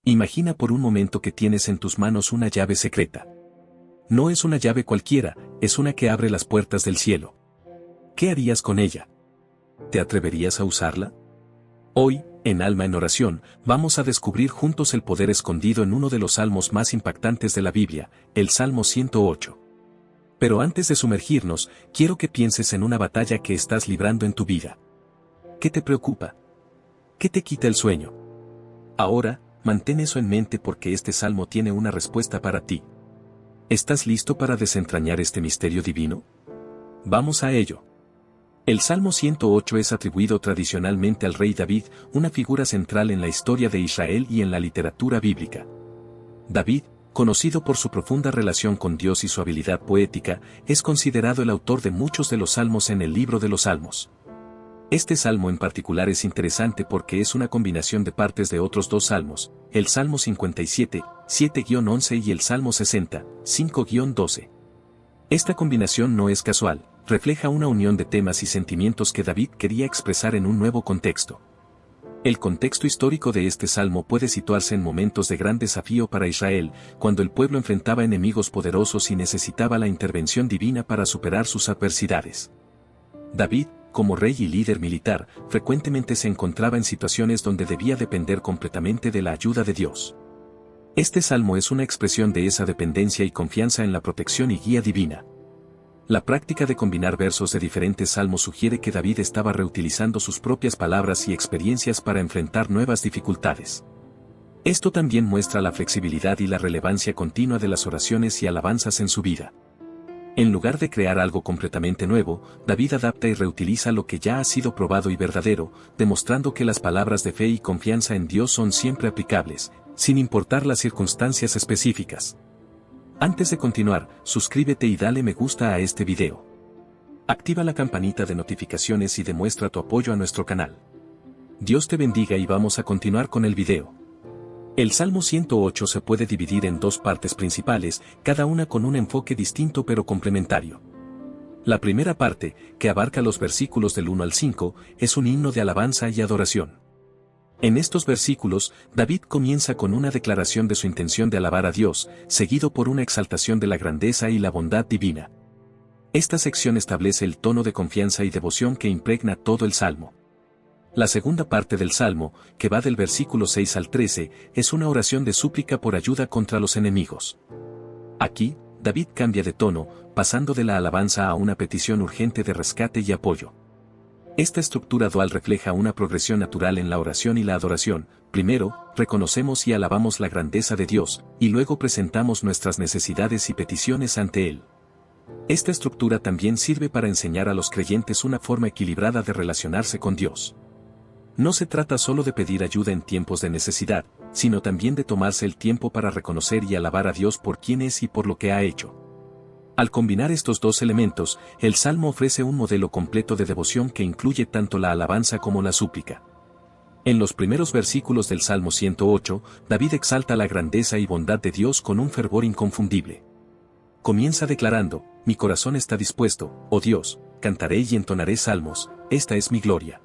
Imagina por un momento que tienes en tus manos una llave secreta. No es una llave cualquiera, es una que abre las puertas del cielo. ¿Qué harías con ella? ¿Te atreverías a usarla? Hoy, en Alma en Oración, vamos a descubrir juntos el poder escondido en uno de los salmos más impactantes de la Biblia, el Salmo 108. Pero antes de sumergirnos, quiero que pienses en una batalla que estás librando en tu vida. ¿Qué te preocupa? ¿Qué te quita el sueño? Ahora, mantén eso en mente porque este salmo tiene una respuesta para ti. ¿Estás listo para desentrañar este misterio divino? Vamos a ello. El Salmo 108 es atribuido tradicionalmente al rey David, una figura central en la historia de Israel y en la literatura bíblica. David, conocido por su profunda relación con Dios y su habilidad poética, es considerado el autor de muchos de los salmos en el libro de los Salmos. Este salmo en particular es interesante porque es una combinación de partes de otros dos salmos, el Salmo 57, 7-11 y el Salmo 60, 5-12. Esta combinación no es casual, refleja una unión de temas y sentimientos que David quería expresar en un nuevo contexto. El contexto histórico de este salmo puede situarse en momentos de gran desafío para Israel, cuando el pueblo enfrentaba enemigos poderosos y necesitaba la intervención divina para superar sus adversidades. David, como rey y líder militar, frecuentemente se encontraba en situaciones donde debía depender completamente de la ayuda de Dios. Este salmo es una expresión de esa dependencia y confianza en la protección y guía divina. La práctica de combinar versos de diferentes salmos sugiere que David estaba reutilizando sus propias palabras y experiencias para enfrentar nuevas dificultades. Esto también muestra la flexibilidad y la relevancia continua de las oraciones y alabanzas en su vida. En lugar de crear algo completamente nuevo, David adapta y reutiliza lo que ya ha sido probado y verdadero, demostrando que las palabras de fe y confianza en Dios son siempre aplicables, sin importar las circunstancias específicas. Antes de continuar, suscríbete y dale me gusta a este video. Activa la campanita de notificaciones y demuestra tu apoyo a nuestro canal. Dios te bendiga y vamos a continuar con el video. El Salmo 108 se puede dividir en dos partes principales, cada una con un enfoque distinto pero complementario. La primera parte, que abarca los versículos del 1 al 5, es un himno de alabanza y adoración. En estos versículos, David comienza con una declaración de su intención de alabar a Dios, seguido por una exaltación de la grandeza y la bondad divina. Esta sección establece el tono de confianza y devoción que impregna todo el Salmo. La segunda parte del Salmo, que va del versículo 6 al 13, es una oración de súplica por ayuda contra los enemigos. Aquí, David cambia de tono, pasando de la alabanza a una petición urgente de rescate y apoyo. Esta estructura dual refleja una progresión natural en la oración y la adoración. Primero, reconocemos y alabamos la grandeza de Dios, y luego presentamos nuestras necesidades y peticiones ante Él. Esta estructura también sirve para enseñar a los creyentes una forma equilibrada de relacionarse con Dios. No se trata solo de pedir ayuda en tiempos de necesidad, sino también de tomarse el tiempo para reconocer y alabar a Dios por quién es y por lo que ha hecho. Al combinar estos dos elementos, el Salmo ofrece un modelo completo de devoción que incluye tanto la alabanza como la súplica. En los primeros versículos del Salmo 108, David exalta la grandeza y bondad de Dios con un fervor inconfundible. Comienza declarando: mi corazón está dispuesto, oh Dios, cantaré y entonaré salmos, esta es mi gloria.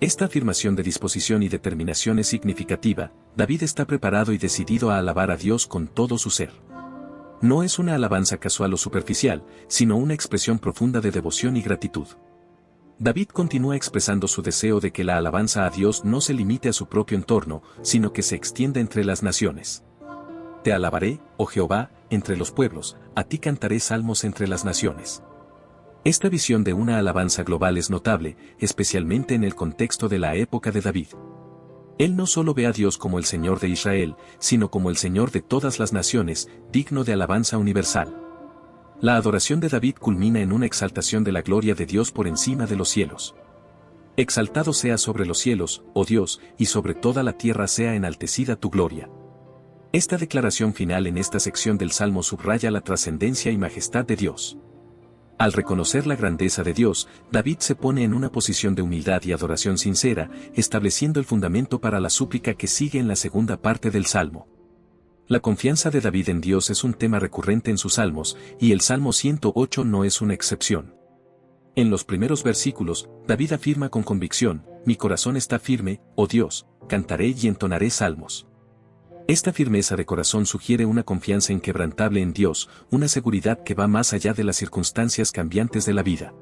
Esta afirmación de disposición y determinación es significativa. David está preparado y decidido a alabar a Dios con todo su ser. No es una alabanza casual o superficial, sino una expresión profunda de devoción y gratitud. David continúa expresando su deseo de que la alabanza a Dios no se limite a su propio entorno, sino que se extienda entre las naciones. Te alabaré, oh Jehová, entre los pueblos, a ti cantaré salmos entre las naciones. Esta visión de una alabanza global es notable, especialmente en el contexto de la época de David. Él no solo ve a Dios como el Señor de Israel, sino como el Señor de todas las naciones, digno de alabanza universal. La adoración de David culmina en una exaltación de la gloria de Dios por encima de los cielos. Exaltado sea sobre los cielos, oh Dios, y sobre toda la tierra sea enaltecida tu gloria. Esta declaración final en esta sección del Salmo subraya la trascendencia y majestad de Dios. Al reconocer la grandeza de Dios, David se pone en una posición de humildad y adoración sincera, estableciendo el fundamento para la súplica que sigue en la segunda parte del Salmo. La confianza de David en Dios es un tema recurrente en sus salmos, y el Salmo 108 no es una excepción. En los primeros versículos, David afirma con convicción: mi corazón está firme, oh Dios, cantaré y entonaré salmos. Esta firmeza de corazón sugiere una confianza inquebrantable en Dios, una seguridad que va más allá de las circunstancias cambiantes de la vida.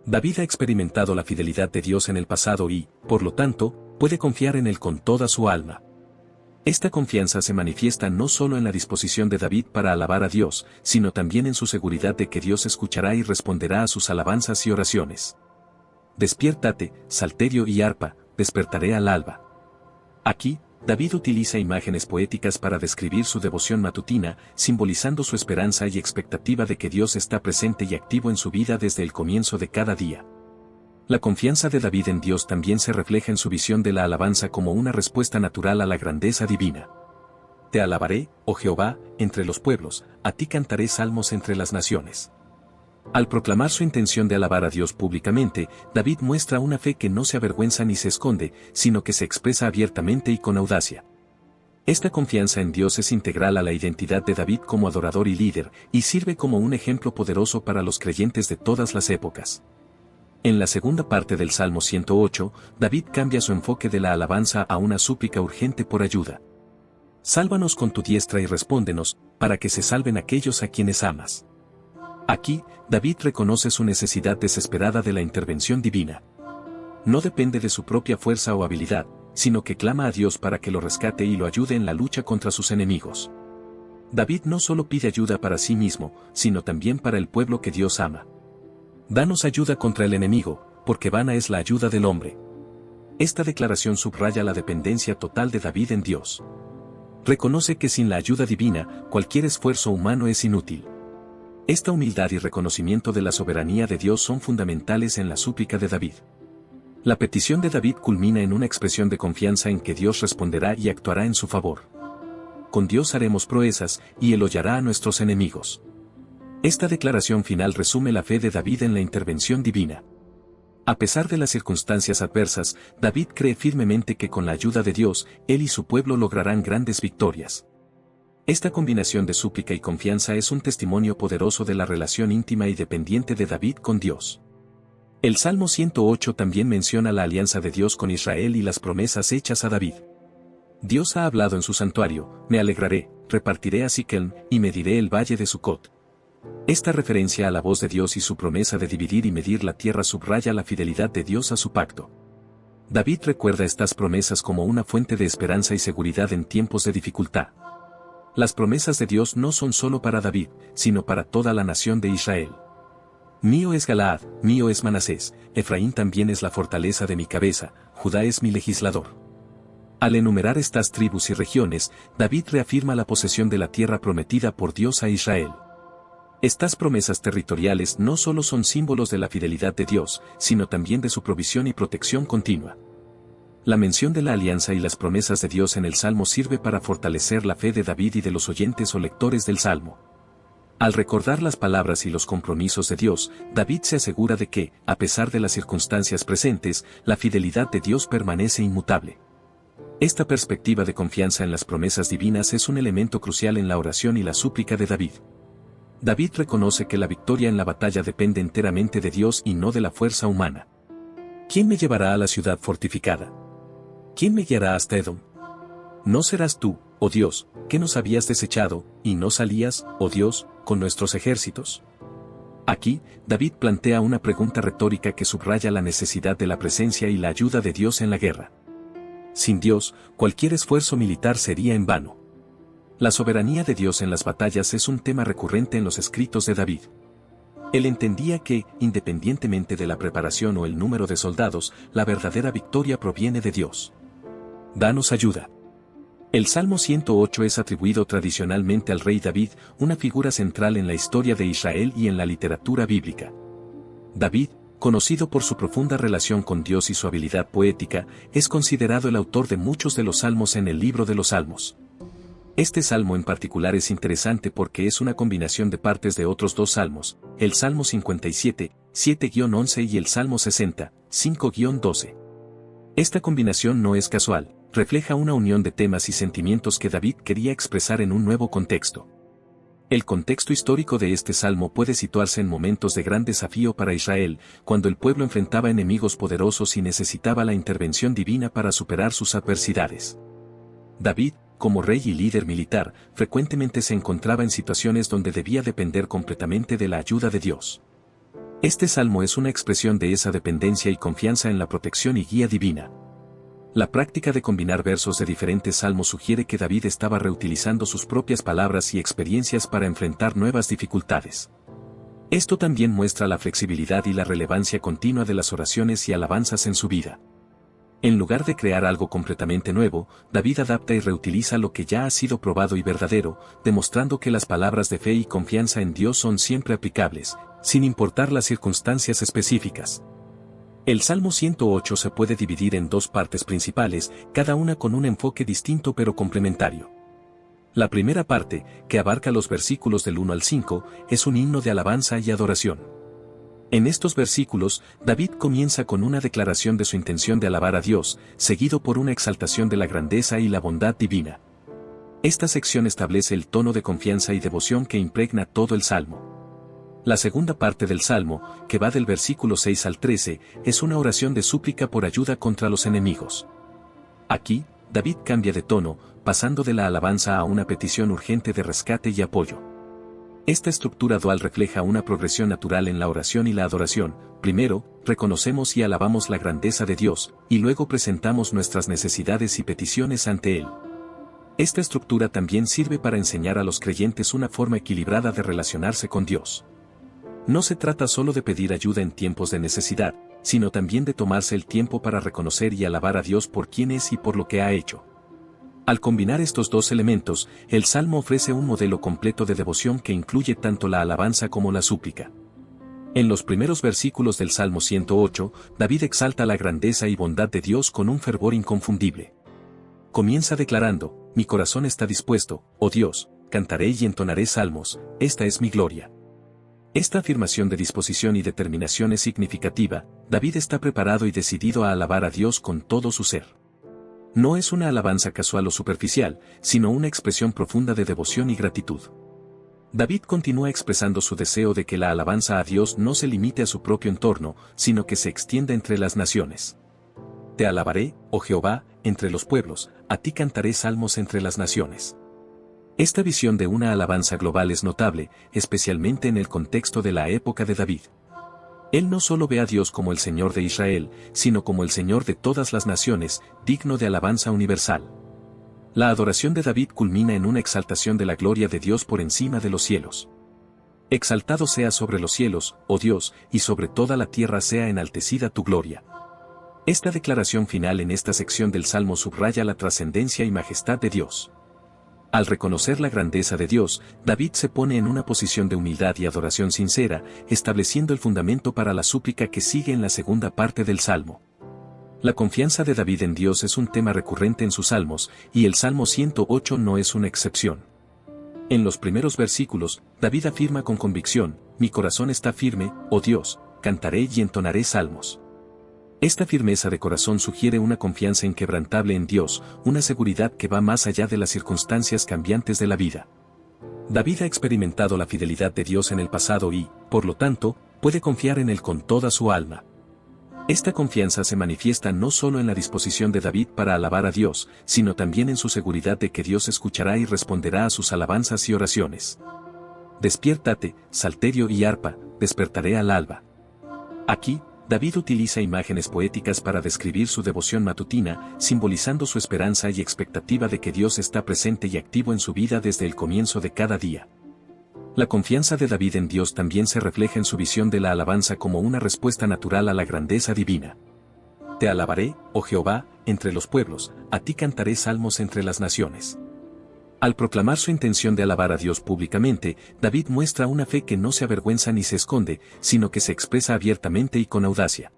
David ha experimentado la fidelidad de Dios en el pasado y, por lo tanto, puede confiar en Él con toda su alma. Esta confianza se manifiesta no solo en la disposición de David para alabar a Dios, sino también en su seguridad de que Dios escuchará y responderá a sus alabanzas y oraciones. Despiértate, salterio y arpa, despertaré al alba. Aquí, David utiliza imágenes poéticas para describir su devoción matutina, simbolizando su esperanza y expectativa de que Dios está presente y activo en su vida desde el comienzo de cada día. La confianza de David en Dios también se refleja en su visión de la alabanza como una respuesta natural a la grandeza divina. Te alabaré, oh Jehová, entre los pueblos, a ti cantaré salmos entre las naciones. Al proclamar su intención de alabar a Dios públicamente, David muestra una fe que no se avergüenza ni se esconde, sino que se expresa abiertamente y con audacia. Esta confianza en Dios es integral a la identidad de David como adorador y líder, y sirve como un ejemplo poderoso para los creyentes de todas las épocas. En la segunda parte del Salmo 108, David cambia su enfoque de la alabanza a una súplica urgente por ayuda. Sálvanos con tu diestra y respóndenos, para que se salven aquellos a quienes amas. Aquí, David reconoce su necesidad desesperada de la intervención divina. No depende de su propia fuerza o habilidad, sino que clama a Dios para que lo rescate y lo ayude en la lucha contra sus enemigos. David no solo pide ayuda para sí mismo, sino también para el pueblo que Dios ama. Danos ayuda contra el enemigo, porque vana es la ayuda del hombre. Esta declaración subraya la dependencia total de David en Dios. Reconoce que sin la ayuda divina, cualquier esfuerzo humano es inútil. Esta humildad y reconocimiento de la soberanía de Dios son fundamentales en la súplica de David. La petición de David culmina en una expresión de confianza en que Dios responderá y actuará en su favor. Con Dios haremos proezas, y Él hollará a nuestros enemigos. Esta declaración final resume la fe de David en la intervención divina. A pesar de las circunstancias adversas, David cree firmemente que con la ayuda de Dios, él y su pueblo lograrán grandes victorias. Esta combinación de súplica y confianza es un testimonio poderoso de la relación íntima y dependiente de David con Dios. El Salmo 108 también menciona la alianza de Dios con Israel y las promesas hechas a David. Dios ha hablado en su santuario, me alegraré, repartiré a Siquem, y mediré el valle de Sucot. Esta referencia a la voz de Dios y su promesa de dividir y medir la tierra subraya la fidelidad de Dios a su pacto. David recuerda estas promesas como una fuente de esperanza y seguridad en tiempos de dificultad. Las promesas de Dios no son solo para David, sino para toda la nación de Israel. Mío es Galaad, mío es Manasés, Efraín también es la fortaleza de mi cabeza, Judá es mi legislador. Al enumerar estas tribus y regiones, David reafirma la posesión de la tierra prometida por Dios a Israel. Estas promesas territoriales no solo son símbolos de la fidelidad de Dios, sino también de su provisión y protección continua. La mención de la alianza y las promesas de Dios en el Salmo sirve para fortalecer la fe de David y de los oyentes o lectores del Salmo. Al recordar las palabras y los compromisos de Dios, David se asegura de que, a pesar de las circunstancias presentes, la fidelidad de Dios permanece inmutable. Esta perspectiva de confianza en las promesas divinas es un elemento crucial en la oración y la súplica de David. David reconoce que la victoria en la batalla depende enteramente de Dios y no de la fuerza humana. ¿Quién me llevará a la ciudad fortificada? ¿Quién me guiará hasta Edom? ¿No serás tú, oh Dios, que nos habías desechado, y no salías, oh Dios, con nuestros ejércitos? Aquí, David plantea una pregunta retórica que subraya la necesidad de la presencia y la ayuda de Dios en la guerra. Sin Dios, cualquier esfuerzo militar sería en vano. La soberanía de Dios en las batallas es un tema recurrente en los escritos de David. Él entendía que, independientemente de la preparación o el número de soldados, la verdadera victoria proviene de Dios. Danos ayuda. El Salmo 108 es atribuido tradicionalmente al rey David, una figura central en la historia de Israel y en la literatura bíblica. David, conocido por su profunda relación con Dios y su habilidad poética, es considerado el autor de muchos de los salmos en el libro de los Salmos. Este salmo en particular es interesante porque es una combinación de partes de otros dos salmos, el Salmo 57, 7-11 y el Salmo 60, 5-12. Esta combinación no es casual, refleja una unión de temas y sentimientos que David quería expresar en un nuevo contexto. El contexto histórico de este salmo puede situarse en momentos de gran desafío para Israel, cuando el pueblo enfrentaba enemigos poderosos y necesitaba la intervención divina para superar sus adversidades. David, como rey y líder militar, frecuentemente se encontraba en situaciones donde debía depender completamente de la ayuda de Dios. Este salmo es una expresión de esa dependencia y confianza en la protección y guía divina. La práctica de combinar versos de diferentes salmos sugiere que David estaba reutilizando sus propias palabras y experiencias para enfrentar nuevas dificultades. Esto también muestra la flexibilidad y la relevancia continua de las oraciones y alabanzas en su vida. En lugar de crear algo completamente nuevo, David adapta y reutiliza lo que ya ha sido probado y verdadero, demostrando que las palabras de fe y confianza en Dios son siempre aplicables, sin importar las circunstancias específicas. El Salmo 108 se puede dividir en dos partes principales, cada una con un enfoque distinto pero complementario. La primera parte, que abarca los versículos del 1 al 5, es un himno de alabanza y adoración. En estos versículos, David comienza con una declaración de su intención de alabar a Dios, seguido por una exaltación de la grandeza y la bondad divina. Esta sección establece el tono de confianza y devoción que impregna todo el Salmo. La segunda parte del Salmo, que va del versículo 6 al 13, es una oración de súplica por ayuda contra los enemigos. Aquí, David cambia de tono, pasando de la alabanza a una petición urgente de rescate y apoyo. Esta estructura dual refleja una progresión natural en la oración y la adoración. Primero, reconocemos y alabamos la grandeza de Dios, y luego presentamos nuestras necesidades y peticiones ante Él. Esta estructura también sirve para enseñar a los creyentes una forma equilibrada de relacionarse con Dios. No se trata solo de pedir ayuda en tiempos de necesidad, sino también de tomarse el tiempo para reconocer y alabar a Dios por quién es y por lo que ha hecho. Al combinar estos dos elementos, el Salmo ofrece un modelo completo de devoción que incluye tanto la alabanza como la súplica. En los primeros versículos del Salmo 108, David exalta la grandeza y bondad de Dios con un fervor inconfundible. Comienza declarando: mi corazón está dispuesto, oh Dios, cantaré y entonaré salmos, esta es mi gloria. Esta afirmación de disposición y determinación es significativa. David está preparado y decidido a alabar a Dios con todo su ser. No es una alabanza casual o superficial, sino una expresión profunda de devoción y gratitud. David continúa expresando su deseo de que la alabanza a Dios no se limite a su propio entorno, sino que se extienda entre las naciones. Te alabaré, oh Jehová, entre los pueblos, a ti cantaré salmos entre las naciones. Esta visión de una alabanza global es notable, especialmente en el contexto de la época de David. Él no solo ve a Dios como el Señor de Israel, sino como el Señor de todas las naciones, digno de alabanza universal. La adoración de David culmina en una exaltación de la gloria de Dios por encima de los cielos. Exaltado sea sobre los cielos, oh Dios, y sobre toda la tierra sea enaltecida tu gloria. Esta declaración final en esta sección del Salmo subraya la trascendencia y majestad de Dios. Al reconocer la grandeza de Dios, David se pone en una posición de humildad y adoración sincera, estableciendo el fundamento para la súplica que sigue en la segunda parte del Salmo. La confianza de David en Dios es un tema recurrente en sus salmos, y el Salmo 108 no es una excepción. En los primeros versículos, David afirma con convicción: mi corazón está firme, oh Dios, cantaré y entonaré salmos. Esta firmeza de corazón sugiere una confianza inquebrantable en Dios, una seguridad que va más allá de las circunstancias cambiantes de la vida. David ha experimentado la fidelidad de Dios en el pasado y, por lo tanto, puede confiar en Él con toda su alma. Esta confianza se manifiesta no solo en la disposición de David para alabar a Dios, sino también en su seguridad de que Dios escuchará y responderá a sus alabanzas y oraciones. Despiértate, salterio y arpa, despertaré al alba. Aquí, David utiliza imágenes poéticas para describir su devoción matutina, simbolizando su esperanza y expectativa de que Dios está presente y activo en su vida desde el comienzo de cada día. La confianza de David en Dios también se refleja en su visión de la alabanza como una respuesta natural a la grandeza divina. Te alabaré, oh Jehová, entre los pueblos, a ti cantaré salmos entre las naciones. Al proclamar su intención de alabar a Dios públicamente, David muestra una fe que no se avergüenza ni se esconde, sino que se expresa abiertamente y con audacia.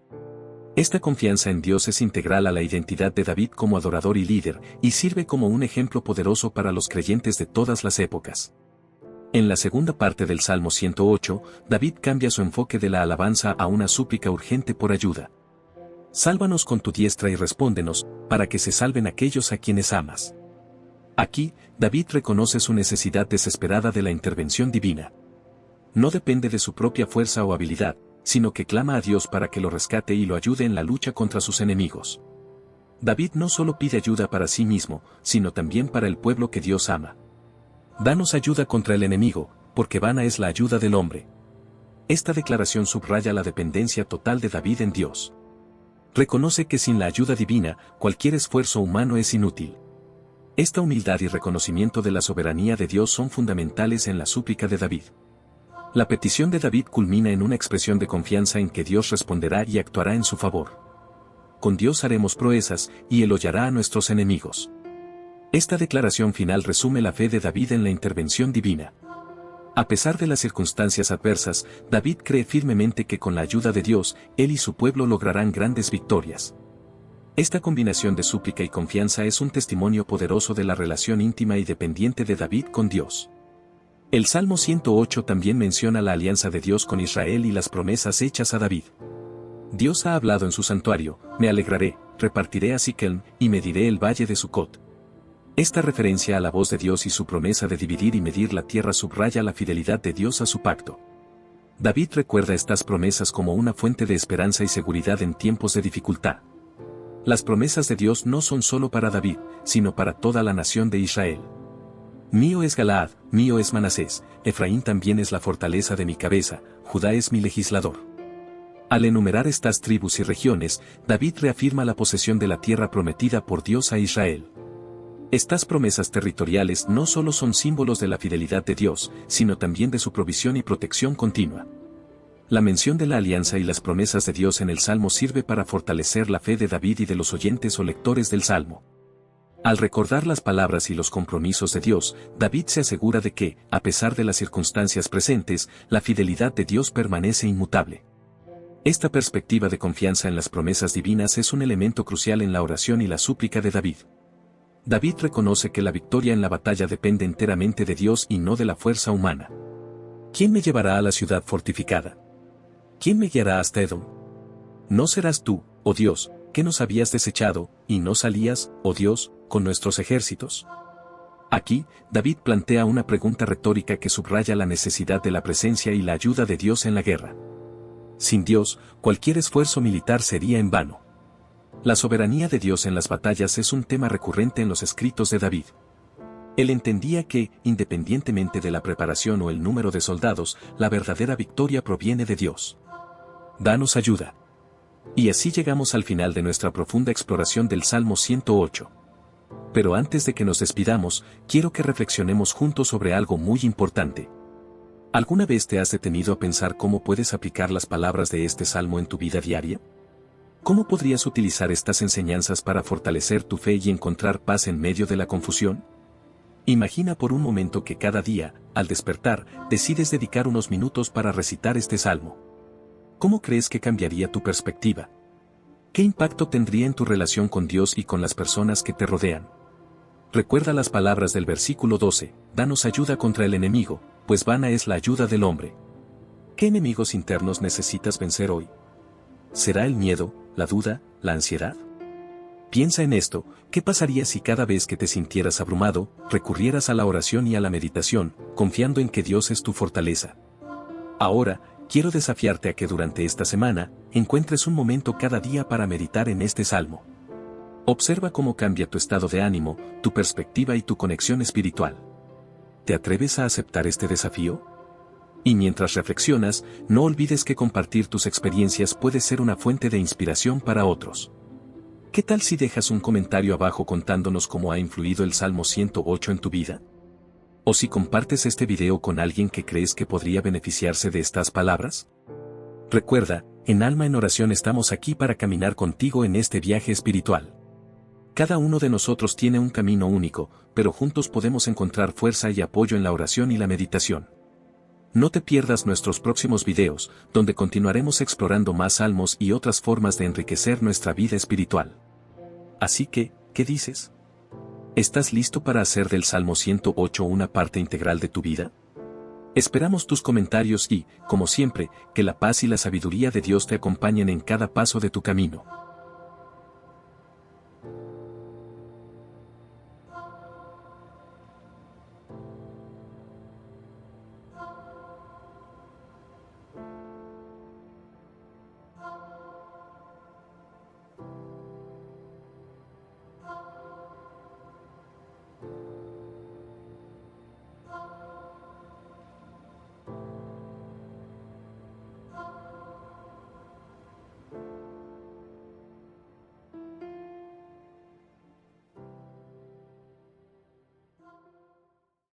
Esta confianza en Dios es integral a la identidad de David como adorador y líder, y sirve como un ejemplo poderoso para los creyentes de todas las épocas. En la segunda parte del Salmo 108, David cambia su enfoque de la alabanza a una súplica urgente por ayuda. Sálvanos con tu diestra y respóndenos, para que se salven aquellos a quienes amas. Aquí, David reconoce su necesidad desesperada de la intervención divina. No depende de su propia fuerza o habilidad, sino que clama a Dios para que lo rescate y lo ayude en la lucha contra sus enemigos. David no solo pide ayuda para sí mismo, sino también para el pueblo que Dios ama. Danos ayuda contra el enemigo, porque vana es la ayuda del hombre. Esta declaración subraya la dependencia total de David en Dios. Reconoce que sin la ayuda divina, cualquier esfuerzo humano es inútil. Esta humildad y reconocimiento de la soberanía de Dios son fundamentales en la súplica de David. La petición de David culmina en una expresión de confianza en que Dios responderá y actuará en su favor. Con Dios haremos proezas, y Él hollará a nuestros enemigos. Esta declaración final resume la fe de David en la intervención divina. A pesar de las circunstancias adversas, David cree firmemente que con la ayuda de Dios, él y su pueblo lograrán grandes victorias. Esta combinación de súplica y confianza es un testimonio poderoso de la relación íntima y dependiente de David con Dios. El Salmo 108 también menciona la alianza de Dios con Israel y las promesas hechas a David. Dios ha hablado en su santuario: me alegraré, repartiré a Siquem, y mediré el valle de Sucot. Esta referencia a la voz de Dios y su promesa de dividir y medir la tierra subraya la fidelidad de Dios a su pacto. David recuerda estas promesas como una fuente de esperanza y seguridad en tiempos de dificultad. Las promesas de Dios no son solo para David, sino para toda la nación de Israel. Mío es Galaad, mío es Manasés, Efraín también es la fortaleza de mi cabeza, Judá es mi legislador. Al enumerar estas tribus y regiones, David reafirma la posesión de la tierra prometida por Dios a Israel. Estas promesas territoriales no solo son símbolos de la fidelidad de Dios, sino también de su provisión y protección continua. La mención de la alianza y las promesas de Dios en el Salmo sirve para fortalecer la fe de David y de los oyentes o lectores del Salmo. Al recordar las palabras y los compromisos de Dios, David se asegura de que, a pesar de las circunstancias presentes, la fidelidad de Dios permanece inmutable. Esta perspectiva de confianza en las promesas divinas es un elemento crucial en la oración y la súplica de David. David reconoce que la victoria en la batalla depende enteramente de Dios y no de la fuerza humana. ¿Quién me llevará a la ciudad fortificada? ¿Quién me guiará hasta Edom? ¿No serás tú, oh Dios, que nos habías desechado, y no salías, oh Dios, con nuestros ejércitos? Aquí, David plantea una pregunta retórica que subraya la necesidad de la presencia y la ayuda de Dios en la guerra. Sin Dios, cualquier esfuerzo militar sería en vano. La soberanía de Dios en las batallas es un tema recurrente en los escritos de David. Él entendía que, independientemente de la preparación o el número de soldados, la verdadera victoria proviene de Dios. Danos ayuda. Y así llegamos al final de nuestra profunda exploración del Salmo 108. Pero antes de que nos despidamos, quiero que reflexionemos juntos sobre algo muy importante. ¿Alguna vez te has detenido a pensar cómo puedes aplicar las palabras de este salmo en tu vida diaria? ¿Cómo podrías utilizar estas enseñanzas para fortalecer tu fe y encontrar paz en medio de la confusión? Imagina por un momento que cada día, al despertar, decides dedicar unos minutos para recitar este salmo. ¿Cómo crees que cambiaría tu perspectiva? ¿Qué impacto tendría en tu relación con Dios y con las personas que te rodean? Recuerda las palabras del versículo 12, danos ayuda contra el enemigo, pues vana es la ayuda del hombre. ¿Qué enemigos internos necesitas vencer hoy? ¿Será el miedo, la duda, la ansiedad? Piensa en esto: ¿qué pasaría si cada vez que te sintieras abrumado, recurrieras a la oración y a la meditación, confiando en que Dios es tu fortaleza? Ahora, quiero desafiarte a que durante esta semana, encuentres un momento cada día para meditar en este salmo. Observa cómo cambia tu estado de ánimo, tu perspectiva y tu conexión espiritual. ¿Te atreves a aceptar este desafío? Y mientras reflexionas, no olvides que compartir tus experiencias puede ser una fuente de inspiración para otros. ¿Qué tal si dejas un comentario abajo contándonos cómo ha influido el Salmo 108 en tu vida? ¿O si compartes este video con alguien que crees que podría beneficiarse de estas palabras? Recuerda, en Alma en Oración estamos aquí para caminar contigo en este viaje espiritual. Cada uno de nosotros tiene un camino único, pero juntos podemos encontrar fuerza y apoyo en la oración y la meditación. No te pierdas nuestros próximos videos, donde continuaremos explorando más salmos y otras formas de enriquecer nuestra vida espiritual. Así que, ¿qué dices? ¿Estás listo para hacer del Salmo 108 una parte integral de tu vida? Esperamos tus comentarios y, como siempre, que la paz y la sabiduría de Dios te acompañen en cada paso de tu camino.